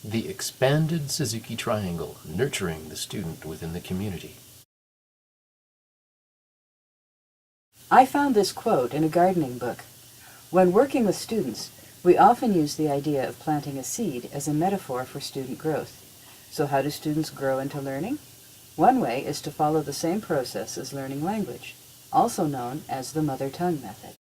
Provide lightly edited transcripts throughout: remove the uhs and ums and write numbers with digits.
The expanded Suzuki triangle, nurturing the student within the community. I found this quote in a gardening book. When working with students, we often use the idea of planting a seed as a metaphor for student growth. So how do students grow into learning? One way is to follow the same process as learning language, also known as the mother tongue method.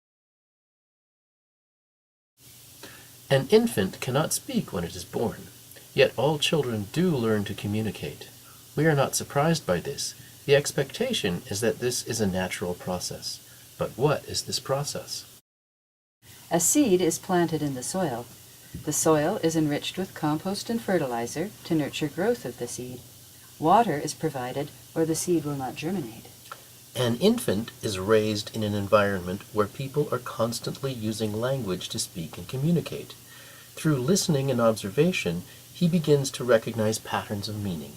An infant cannot speak when it is born, yet all children do learn to communicate. We are not surprised by this. The expectation is that this is a natural process. But what is this process? A seed is planted in the soil. The soil is enriched with compost and fertilizer to nurture growth of the seed. Water is provided or the seed will not germinate. An infant is raised in an environment where people are constantly using language to speak and communicate. Through listening and observation, he begins to recognize patterns of meaning.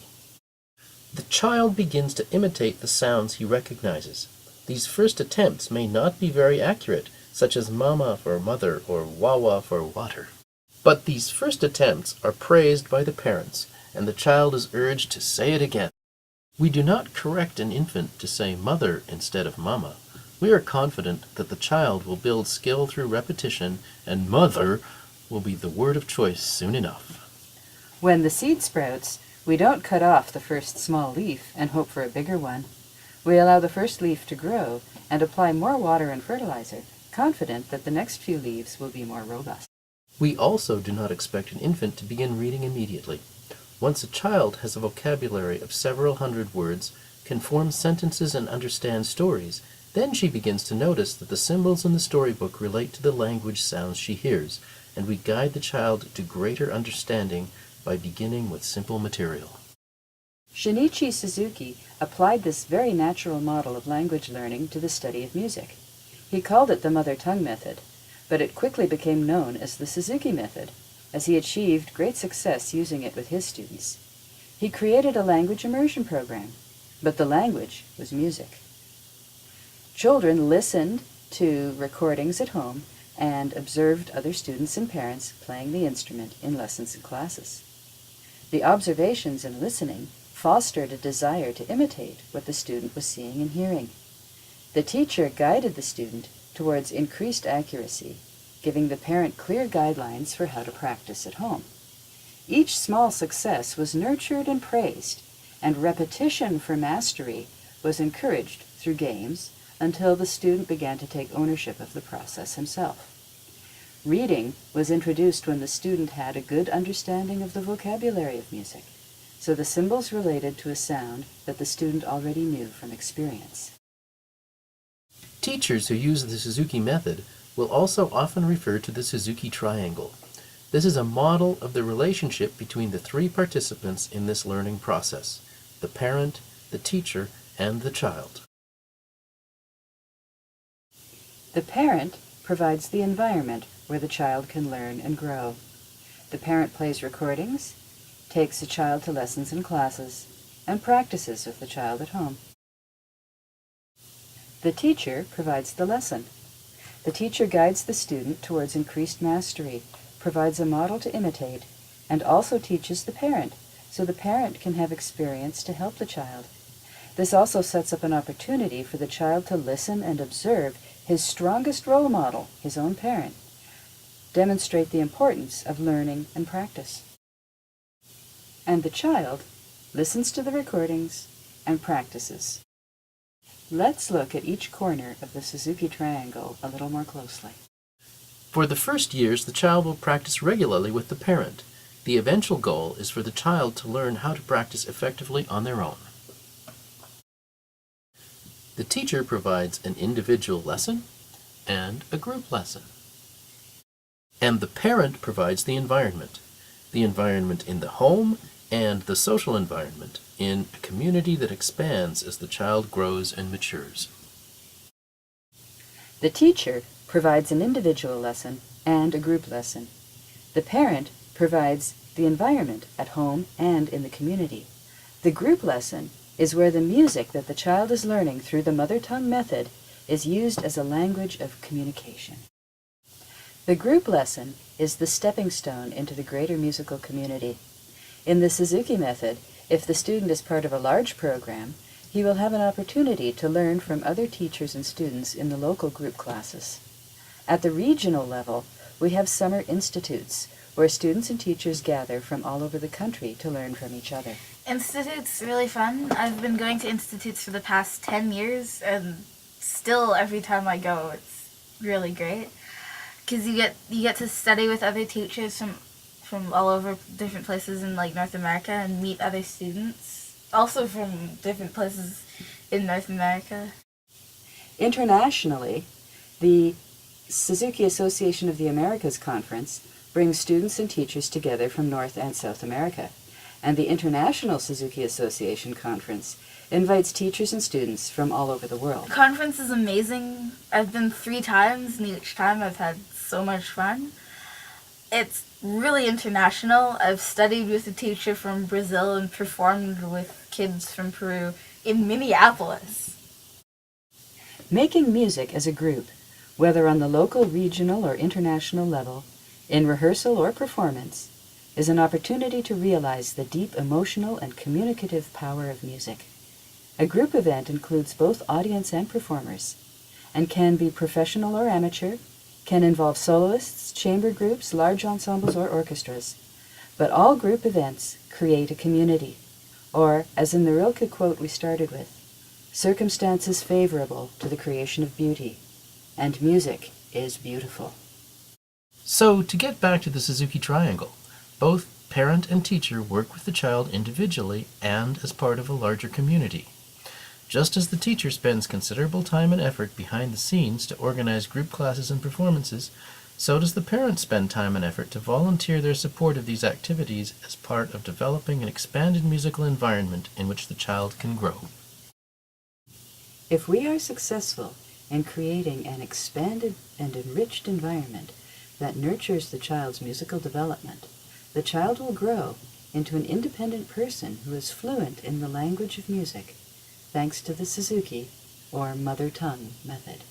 The child begins to imitate the sounds he recognizes. These first attempts may not be very accurate, such as mama for mother or wawa for water. But these first attempts are praised by the parents, and the child is urged to say it again. We do not correct an infant to say mother instead of mama. We are confident that the child will build skill through repetition, and mother will be the word of choice soon enough. When the seed sprouts, we don't cut off the first small leaf and hope for a bigger one. We allow the first leaf to grow and apply more water and fertilizer, confident that the next few leaves will be more robust. We also do not expect an infant to begin reading immediately. Once a child has a vocabulary of several hundred words, can form sentences and understand stories, then she begins to notice that the symbols in the storybook relate to the language sounds she hears, and we guide the child to greater understanding by beginning with simple material. Shinichi Suzuki applied this very natural model of language learning to the study of music. He called it the mother tongue method, but it quickly became known as the Suzuki method, as he achieved great success using it with his students. He created a language immersion program, but the language was music. Children listened to recordings at home and observed other students and parents playing the instrument in lessons and classes. The observations and listening fostered a desire to imitate what the student was seeing and hearing. The teacher guided the student towards increased accuracy, giving the parent clear guidelines for how to practice at home. Each small success was nurtured and praised, and repetition for mastery was encouraged through games until the student began to take ownership of the process himself. Reading was introduced when the student had a good understanding of the vocabulary of music, so the symbols related to a sound that the student already knew from experience. Teachers who use the Suzuki method will also often refer to the Suzuki triangle. This is a model of the relationship between the three participants in this learning process: the parent, the teacher, and the child. The parent provides the environment where the child can learn and grow. The parent plays recordings, takes the child to lessons and classes, and practices with the child at home. The teacher provides the lesson. The teacher guides the student towards increased mastery, provides a model to imitate, and also teaches the parent, so the parent can have experience to help the child. This also sets up an opportunity for the child to listen and observe his strongest role model, his own parent, demonstrate the importance of learning and practice. And the child listens to the recordings and practices. Let's look at each corner of the Suzuki triangle a little more closely. For the first years, the child will practice regularly with the parent. The eventual goal is for the child to learn how to practice effectively on their own. The teacher provides an individual lesson and a group lesson. And the parent provides the environment in the home and the social environment in a community that expands as the child grows and matures. The teacher provides an individual lesson and a group lesson. The parent provides the environment at home and in the community. The group lesson is where the music that the child is learning through the mother tongue method is used as a language of communication. The group lesson is the stepping stone into the greater musical community. In the Suzuki method, if the student is part of a large program, he will have an opportunity to learn from other teachers and students in the local group classes. At the regional level, we have summer institutes, where students and teachers gather from all over the country to learn from each other. Institute's really fun. I've been going to institutes for the past 10 years, and still every time I go, it's really great. Because you get to study with other teachers from all over different places in like North America and meet other students, also from different places in North America. Internationally, the Suzuki Association of the Americas Conference brings students and teachers together from North and South America, and the International Suzuki Association Conference invites teachers and students from all over the world. The conference is amazing. I've been 3 times, and each time I've had so much fun. It's really international. I've studied with a teacher from Brazil and performed with kids from Peru in Minneapolis. Making music as a group, whether on the local, regional, or international level, in rehearsal or performance, is an opportunity to realize the deep emotional and communicative power of music. A group event includes both audience and performers, and can be professional or amateur, can involve soloists, chamber groups, large ensembles, or orchestras. But all group events create a community, or, as in the Rilke quote we started with, circumstances favorable to the creation of beauty, and music is beautiful. So, to get back to the Suzuki Triangle, both parent and teacher work with the child individually and as part of a larger community. Just as the teacher spends considerable time and effort behind the scenes to organize group classes and performances, so does the parent spend time and effort to volunteer their support of these activities as part of developing an expanded musical environment in which the child can grow. If we are successful in creating an expanded and enriched environment that nurtures the child's musical development, the child will grow into an independent person who is fluent in the language of music, thanks to the Suzuki, or mother tongue, method.